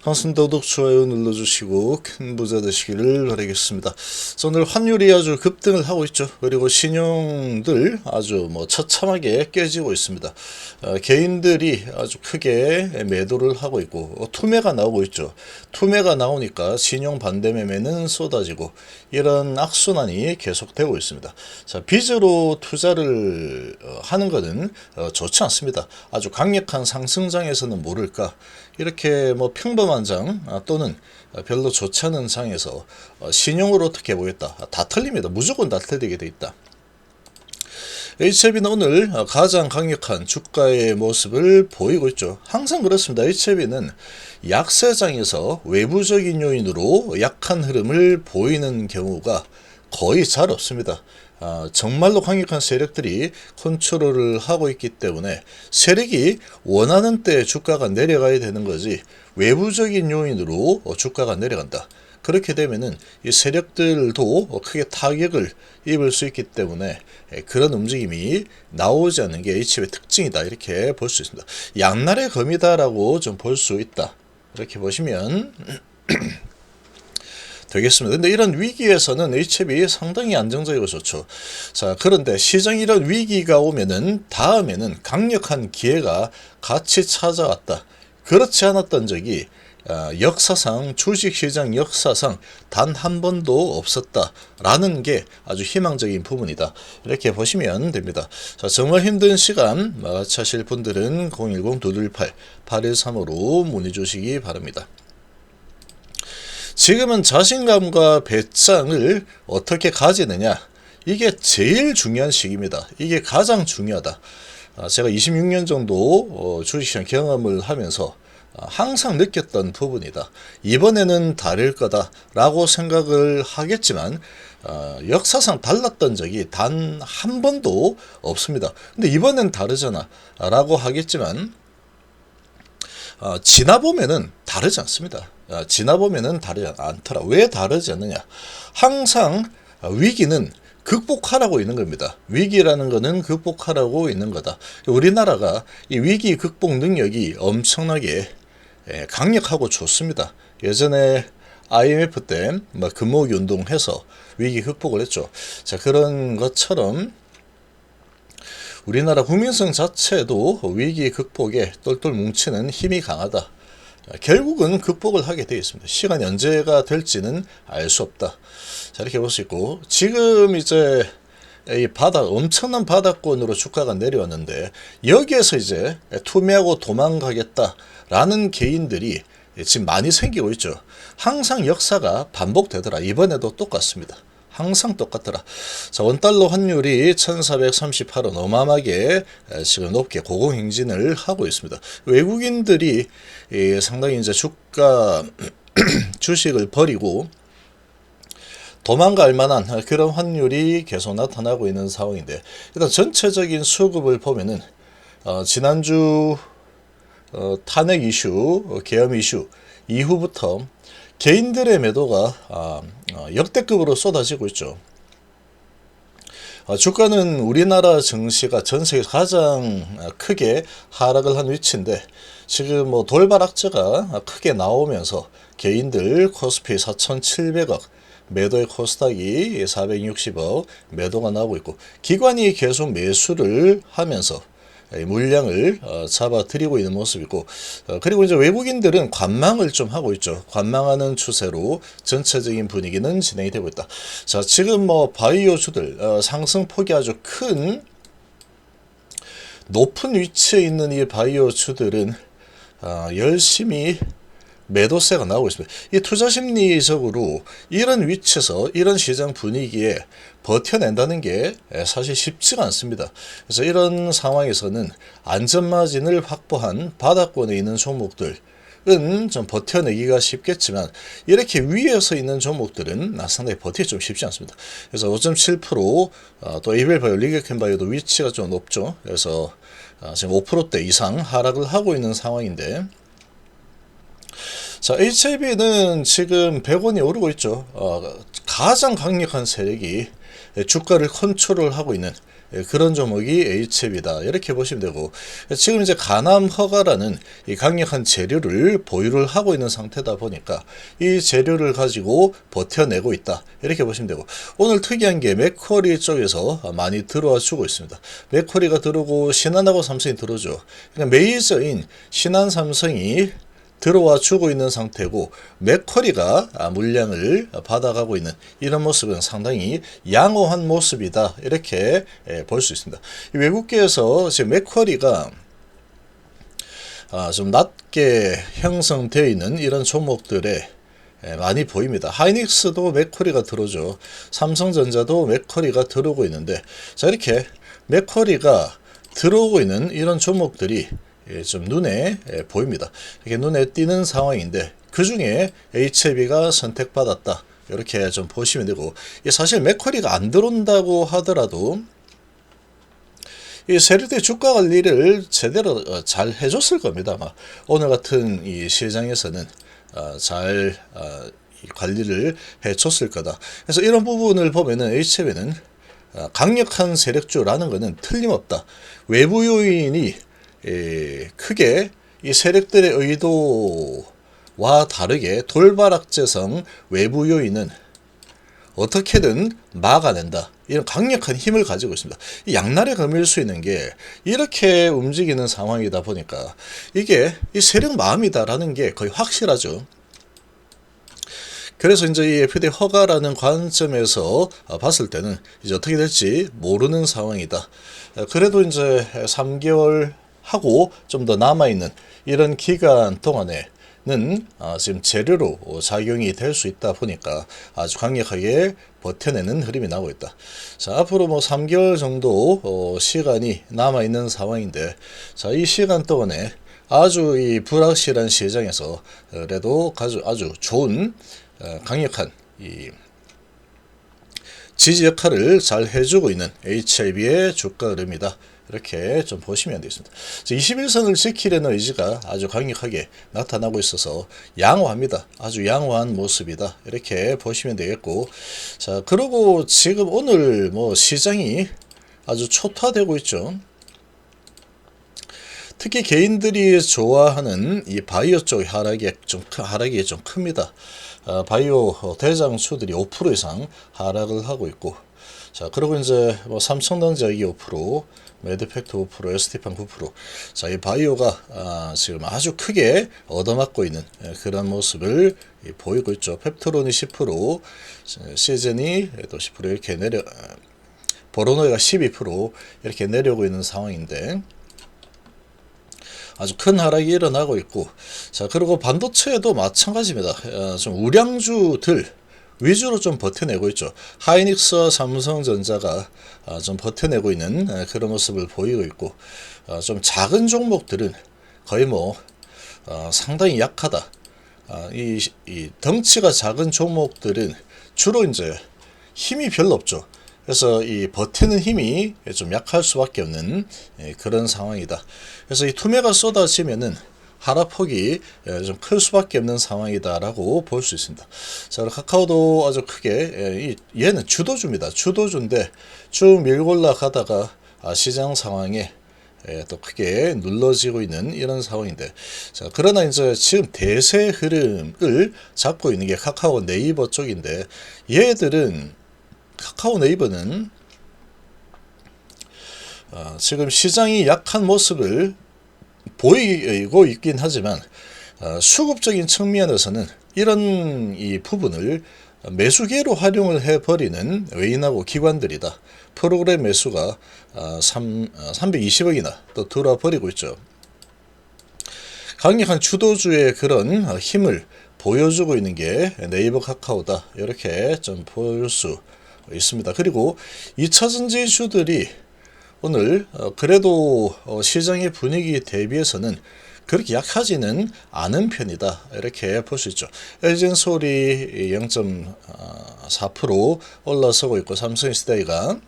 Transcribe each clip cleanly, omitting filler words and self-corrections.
반갑습니다. 구독, 좋아요 눌러주시고 큰 부자 되시기를 바라겠습니다. 오늘 환율이 아주 급등을 하고 있죠. 그리고 신용들 아주 처참하게 깨지고 있습니다. 개인들이 아주 크게 매도를 하고 있고 투매가 나오고 있죠. 투매가 나오니까 신용 반대 매매는 쏟아지고 이런 악순환이 계속되고 있습니다. 자, 빚으로 투자를 하는 것은 좋지 않습니다. 아주 강력한 상승장에서는 모를까 이렇게 평범한 장 또는 별로 좋지 않은 장에서 신용으로 어떻게 보겠다, 다 틀립니다. 무조건 다 틀리게 돼 있다. HLB는 오늘 가장 강력한 주가의 모습을 보이고 있죠. 항상 그렇습니다. HLB는 약세장에서 외부적인 요인으로 약한 흐름을 보이는 경우가 거의 잘 없습니다. 정말로 강력한 세력들이 컨트롤을 하고 있기 때문에 세력이 원하는 때 주가가 내려가야 되는 거지 외부적인 요인으로 주가가 내려간다. 그렇게 되면은 이 세력들도 크게 타격을 입을 수 있기 때문에 그런 움직임이 나오지 않는 게 HLB의 특징이다. 이렇게 볼 수 있습니다. 양날의 검이다라고 좀 볼 수 있다. 이렇게 보시면 되겠습니다. 근데 이런 위기에서는 HLB 상당히 안정적이고 좋죠. 자, 그런데 시장 이런 위기가 오면은 다음에는 강력한 기회가 같이 찾아왔다. 그렇지 않았던 적이 역사상 주식시장 역사상 단 한 번도 없었다라는 게 아주 희망적인 부분이다. 이렇게 보시면 됩니다. 자, 정말 힘든 시간 마주하실 분들은 010-228-8135로 문의 주시기 바랍니다. 지금은 자신감과 배짱을 어떻게 가지느냐, 이게 제일 중요한 시기입니다. 이게 가장 중요하다. 제가 26년 정도 주식시장 경험을 하면서 항상 느꼈던 부분이다. 이번에는 다를 거다 라고 생각을 하겠지만 역사상 달랐던 적이 단 한 번도 없습니다. 근데 이번엔 다르잖아 라고 하겠지만 지나보면은 다르지 않습니다. 지나보면은 다르지 않더라. 왜 다르지 않느냐? 항상 위기는 극복하라고 있는 겁니다. 위기라는 거는 극복하라고 있는 거다. 우리나라가 이 위기 극복 능력이 엄청나게 강력하고 좋습니다. 예전에 IMF 때 금모으기 운동해서 위기 극복을 했죠. 자, 그런 것처럼 우리나라 국민성 자체도 위기 극복에 똘똘 뭉치는 힘이 강하다. 결국은 극복을 하게 되어 있습니다. 시간이 언제가 될지는 알 수 없다. 자, 이렇게 볼 수 있고, 지금 이제 이 엄청난 바닥권으로 주가가 내려왔는데, 여기에서 이제 투매하고 도망가겠다라는 개인들이 지금 많이 생기고 있죠. 항상 역사가 반복되더라. 이번에도 똑같습니다. 항상 똑같더라. 자, 원달러 환율이 1438원 어마어마하게 지금 높게 고공행진을 하고 있습니다. 외국인들이 상당히 이제 주가 주식을 버리고 도망갈 만한 그런 환율이 계속 나타나고 있는 상황인데, 일단 전체적인 수급을 보면은 지난주 탄핵 이슈, 계엄 이슈 이후부터 개인들의 매도가 역대급으로 쏟아지고 있죠. 주가는 우리나라 증시가 전 세계 가장 크게 하락을 한 위치인데, 지금 돌발 악재가 크게 나오면서 개인들 코스피 4,700억, 매도의 코스닥이 460억 매도가 나오고 있고, 기관이 계속 매수를 하면서 물량을 잡아들이고 있는 모습이고, 그리고 이제 외국인들은 관망을 좀 하고 있죠. 관망하는 추세로 전체적인 분위기는 진행이 되고 있다. 자, 지금 바이오주들 상승폭이 아주 큰 높은 위치에 있는 이 바이오주들은 열심히 매도세가 나오고 있습니다. 이 투자 심리적으로 이런 위치에서 이런 시장 분위기에 버텨낸다는 게 사실 쉽지가 않습니다. 그래서 이런 상황에서는 안전마진을 확보한 바닥권에 있는 종목들은 좀 버텨내기가 쉽겠지만, 이렇게 위에서 있는 종목들은 상당히 버티기 좀 쉽지 않습니다. 그래서 5.7%, 또 에이벨바이오, 리게켄바이오도 위치가 좀 높죠. 그래서 지금 5%대 이상 하락을 하고 있는 상황인데, 자, HLB는 지금 100원이 오르고 있죠. 가장 강력한 세력이 주가를 컨트롤하고 있는 그런 종목이 HLB다 이렇게 보시면 되고, 지금 이제 가남 허가라는 이 강력한 재료를 보유를 하고 있는 상태다 보니까 이 재료를 가지고 버텨내고 있다 이렇게 보시면 되고, 오늘 특이한 게 맥쿼리 쪽에서 많이 들어와 주고 있습니다. 맥쿼리가 들어오고 신한하고 삼성이 들어오죠. 그러니까 메이저인 신한 삼성이 들어와 주고 있는 상태고, 맥쿼리가 물량을 받아가고 있는 이런 모습은 상당히 양호한 모습이다 이렇게 볼 수 있습니다. 외국계에서 지금 맥쿼리가 좀 낮게 형성되어 있는 이런 종목들에 많이 보입니다. 하이닉스도 맥쿼리가 들어오죠. 삼성전자도 맥쿼리가 들어오고 있는데, 자, 이렇게 맥쿼리가 들어오고 있는 이런 종목들이 좀 눈에 보입니다. 이렇게 눈에 띄는 상황인데, 그 중에 HLB가 선택받았다 이렇게 좀 보시면 되고, 사실 맥쿼리가 안 들어온다고 하더라도 이 세력대 주가 관리를 제대로 잘 해줬을 겁니다. 아마 오늘 같은 이 시장에서는 잘 관리를 해줬을 거다. 그래서 이런 부분을 보면은 HLB는 강력한 세력주라는 것은 틀림없다. 외부 요인이 크게 이 세력들의 의도와 다르게 돌발악재성 외부 요인은 어떻게든 막아낸다. 이런 강력한 힘을 가지고 있습니다. 이 양날의 검일 수 있는 게 이렇게 움직이는 상황이다 보니까 이게 이 세력 마음이다라는 게 거의 확실하죠. 그래서 이제 이 FTA 허가라는 관점에서 봤을 때는 이제 어떻게 될지 모르는 상황이다. 그래도 이제 3개월 하고 좀 더 남아있는 이런 기간 동안에는 지금 재료로 작용이 될 수 있다 보니까 아주 강력하게 버텨내는 흐름이 나오고 있다. 자, 앞으로 뭐 3개월 정도 시간이 남아있는 상황인데, 자, 이 시간 동안에 아주 이 불확실한 시장에서 그래도 아주 좋은 강력한 이 지지 역할을 잘 해주고 있는 HLB의 주가 흐름이다. 이렇게 좀 보시면 되겠습니다. 21선을 지키려는 의지가 아주 강력하게 나타나고 있어서 양호합니다. 아주 양호한 모습이다. 이렇게 보시면 되겠고, 자, 그리고 지금 오늘 뭐 시장이 아주 초토화되고 있죠. 특히 개인들이 좋아하는 이 바이오 쪽 하락이 좀 큽니다. 바이오 대장주들이 5% 이상 하락을 하고 있고, 자, 그리고 이제 뭐 삼성전자기 5%, 매드팩트 5%, ST판 9%. 자, 이 바이오가 지금 아주 크게 얻어맞고 있는 그런 모습을 보이고 있죠. 펩트론이 10%, 시즌이 또 10% 이렇게 보로노이가 12% 이렇게 내려오고 있는 상황인데, 아주 큰 하락이 일어나고 있고, 자, 그리고 반도체도 마찬가지입니다. 좀 우량주들 위주로 좀 버텨내고 있죠. 하이닉스와 삼성전자가 좀 버텨내고 있는 그런 모습을 보이고 있고, 좀 작은 종목들은 거의 뭐 상당히 약하다. 이 덩치가 작은 종목들은 주로 이제 힘이 별로 없죠. 그래서 이 버티는 힘이 좀 약할 수밖에 없는 그런 상황이다. 그래서 이 투매가 쏟아지면은 하락폭이 좀 클 수밖에 없는 상황이다라고 볼 수 있습니다. 자, 카카오도 아주 크게 얘는 주도주입니다. 주도주인데 쭉 밀고 올라가다가 시장 상황에 또 크게 눌러지고 있는 이런 상황인데, 자, 그러나 이제 지금 대세 흐름을 잡고 있는 게 카카오 네이버 쪽인데, 얘들은 카카오 네이버는 지금 시장이 약한 모습을 보이고 있긴 하지만 수급적인 측면에서는 이런 이 부분을 매수계로 활용을 해버리는 외인하고 기관들이다. 프로그램 매수가 320억이나 또 들어와 버리고 있죠. 강력한 주도주의 그런 힘을 보여주고 있는 게 네이버 카카오다. 이렇게 좀 볼 수 있습니다. 그리고 2차전지주들이 오늘 그래도 시장의 분위기 대비해서는 그렇게 약하지는 않은 편이다. 이렇게 볼 수 있죠. LG엔솔이 0.4% 올라서고 있고, 삼성SDI가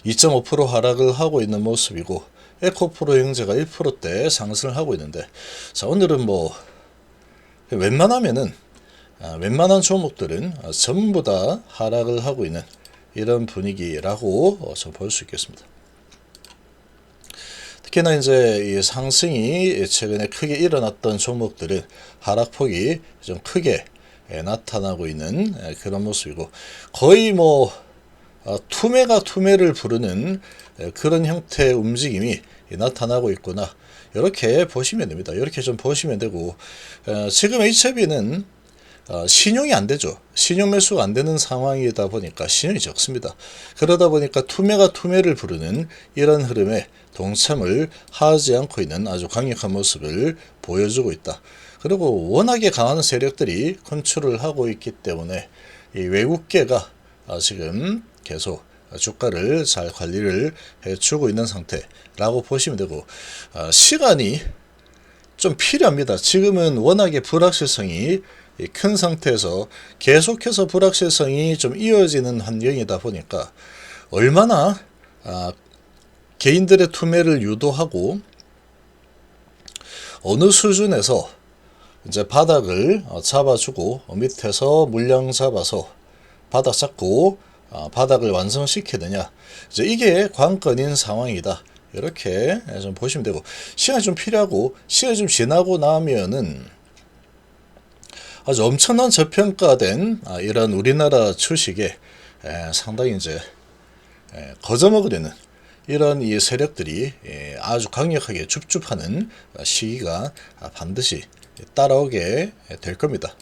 2.5% 하락을 하고 있는 모습이고, 에코프로 형제가 1%대 상승을 하고 있는데, 자, 오늘은 뭐 웬만한 종목들은 전부 다 하락을 하고 있는 이런 분위기라고 좀 볼 수 있겠습니다. 특히나 이제 이 상승이 최근에 크게 일어났던 종목들은 하락폭이 좀 크게 나타나고 있는 그런 모습이고, 거의 뭐 투매가 투매를 부르는 그런 형태의 움직임이 나타나고 있구나, 이렇게 보시면 됩니다. 이렇게 좀 보시면 되고, 지금 HLB는 신용이 안 되죠. 신용 매수가 안 되는 상황이다 보니까 신용이 적습니다. 그러다 보니까 투매가 투매를 부르는 이런 흐름에 동참을 하지 않고 있는 아주 강력한 모습을 보여주고 있다. 그리고 워낙에 강한 세력들이 컨트롤을 하고 있기 때문에 이 외국계가 지금 계속 주가를 잘 관리를 해주고 있는 상태라고 보시면 되고, 시간이 좀 필요합니다. 지금은 워낙에 불확실성이 큰 상태에서 계속해서 불확실성이 좀 이어지는 환경이다 보니까 얼마나 개인들의 투매를 유도하고 어느 수준에서 이제 바닥을 잡아주고 밑에서 물량 잡아서 바닥 잡고 바닥을 완성시키느냐, 이제 이게 관건인 상황이다, 이렇게 좀 보시면 되고, 시간이 좀 필요하고 시간이 좀 지나고 나면은 아주 엄청난 저평가된 이런 우리나라 주식에 상당히 이제 거저먹으려는 이런 이 세력들이 아주 강력하게 줍줍하는 시기가 반드시 따라오게 될 겁니다.